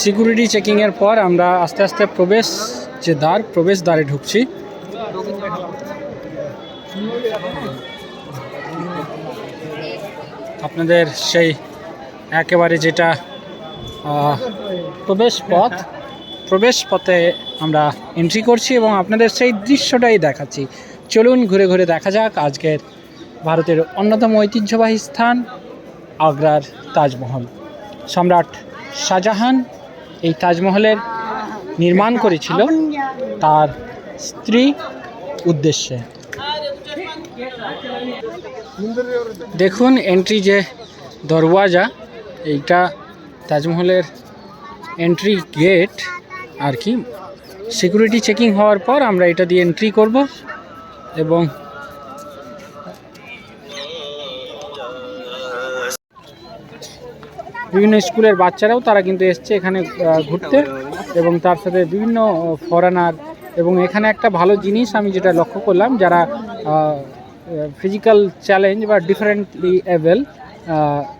Security চেকিংয়ের পর আমরা আস্তে আস্তে প্রবেশ দ্বারে ঢুকছি। আপনাদের সেই একেবারে যেটা প্রবেশ পথে আমরা এন্ট্রি করছি এবং আপনাদের সেই দৃশ্যটাই দেখাচ্ছি। চলুন ঘুরে ঘুরে দেখা যাক আজকের ভারতের অন্যতম ঐতিহ্যবাহী স্থান আগ্রার তাজমহল। সম্রাট শাহজাহান এই তাজমহলের নির্মাণ করেছিল তার স্ত্রী উদ্দেশ্যে। দেখুন এন্ট্রি যে দরওয়াজা, এইটা তাজমহলের এন্ট্রি গেট আর কি। সিকিউরিটি চেকিং হওয়ার পর আমরা এটা দিয়ে এন্ট্রি করব এবং বিভিন্ন স্কুলের বাচ্চারাও তারা কিন্তু এসছে এখানে ঘুরতে, এবং তার সাথে বিভিন্ন ফরেনার। এবং এখানে একটা ভালো জিনিস আমি যেটা লক্ষ্য করলাম, যারা ফিজিক্যাল চ্যালেঞ্জ বা ডিফারেন্টলি এবেল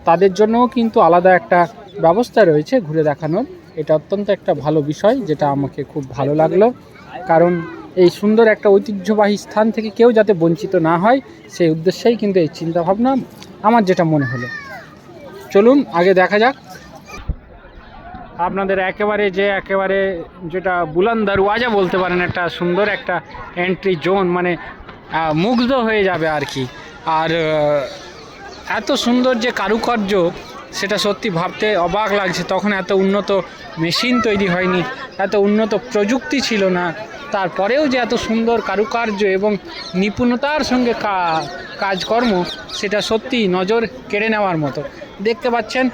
তাদের জন্যও কিন্তু আলাদা একটা ব্যবস্থা রয়েছে ঘুরে দেখানোর। এটা অত্যন্ত একটা ভালো বিষয়, যেটা আমাকে খুব ভালো লাগলো। কারণ এই সুন্দর একটা ঐতিহ্যবাহী স্থান থেকে কেউ যাতে বঞ্চিত না হয়, সেই উদ্দেশ্যেই কিন্তু এই চিন্তাভাবনা আমার যেটা মনে হলো। চলুন আগে দেখা যাক। আপনাদের একেবারে যেটা বুলন্দ দরওয়াজা বলতে পারেন, একটা সুন্দর একটা এন্ট্রি জোন, মানে মুগ্ধ হয়ে যাবে আর কি। আর এত সুন্দর যে কারুকার্য, সেটা সত্যি ভাবতে অবাক লাগছে। তখন এত উন্নত মেশিন তৈরি হয়নি, এত উন্নত প্রযুক্তি ছিল না, তারপরেও যে এত সুন্দর কারুকার্য এবং নিপুণতার সঙ্গে কাজকর্ম, সেটা সত্যি নজর কেড়ে নেওয়ার মতো। দেখতে পাচ্ছেন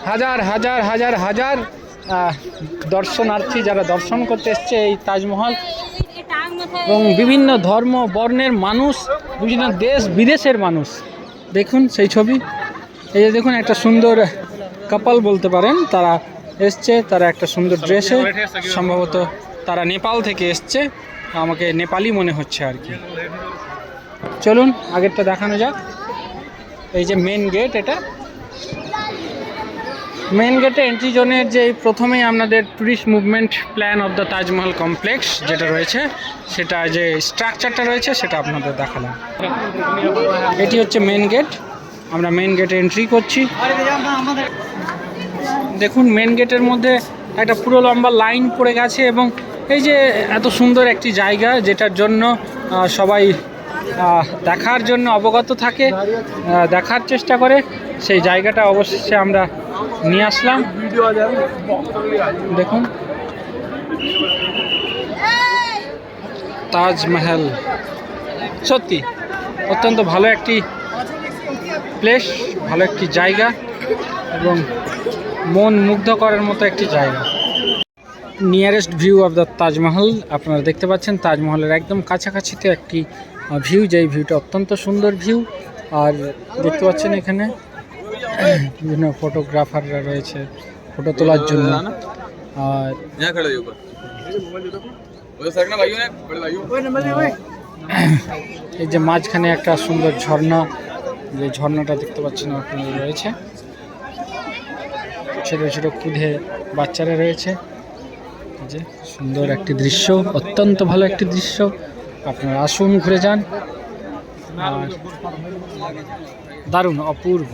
হাজার হাজার হাজার হাজার দর্শনার্থী যারা দর্শন করতে এসছে এই তাজমহল, এবং বিভিন্ন ধর্ম বর্ণের মানুষ, বিভিন্ন দেশ বিদেশের মানুষ। দেখুন সেই ছবি, এই যে দেখুন একটা সুন্দর কাপল বলতে পারেন, তারা এসছে, তারা একটা সুন্দর ড্রেসে, সম্ভবত তারা নেপাল থেকে এসছে, আমাকে নেপালি মনে হচ্ছে আর কি। চলুন আগেরটা দেখানো যাক। এই যে মেন গেট, এটা মেন গেটে এন্ট্রি জোনের যে প্রথমেই আপনাদের tourist movement plan of the Taj Mahal complex যেটা রয়েছে, সেটা যে স্ট্রাকচারটা রয়েছে সেটা আপনাদের দেখালাম। এটি হচ্ছে মেন গেট, আমরা মেন গেটে এন্ট্রি করছি। দেখুন মেন গেটের মধ্যে একটা পুরো লম্বা লাইন পড়ে গেছে, এবং এই যে এত সুন্দর একটি জায়গা, যেটার জন্য সবাই দেখার জন্য অবগত থাকে, দেখার চেষ্টা করে, সেই জায়গাটা অবশ্যই আমরা নিয়ে আসলাম। দেখুন তাজমহল সত্যি অত্যন্ত ভালো একটি প্লেস, ভালো একটি জায়গা, এবং মন মুগ্ধ করার মতো একটি জায়গা। Nearest view of the Taj Mahal আপনারা দেখতে পাচ্ছেন, তাজমহলের একদম কাছাকাছিতে একটি ভিউ, যেই ভিউটা অত্যন্ত সুন্দর ভিউ। আর দেখতে পাচ্ছেন এখানে বিভিন্ন ফটোগ্রাফাররা রয়েছে ফটো তোলার জন্য। আর এই যে মাঝখানে একটা সুন্দর ঝর্ণা, যে ঝর্ণাটা দেখতে পাচ্ছেন আপনারা রয়েছে, ছোটো ছোটো ক্ষুদে বাচ্চারা রয়েছে। যে সুন্দর একটি দৃশ্য, অত্যন্ত ভালো একটি দৃশ্য, আপনারা আসুন ঘুরে যান। আর দারুণ অপূর্ব।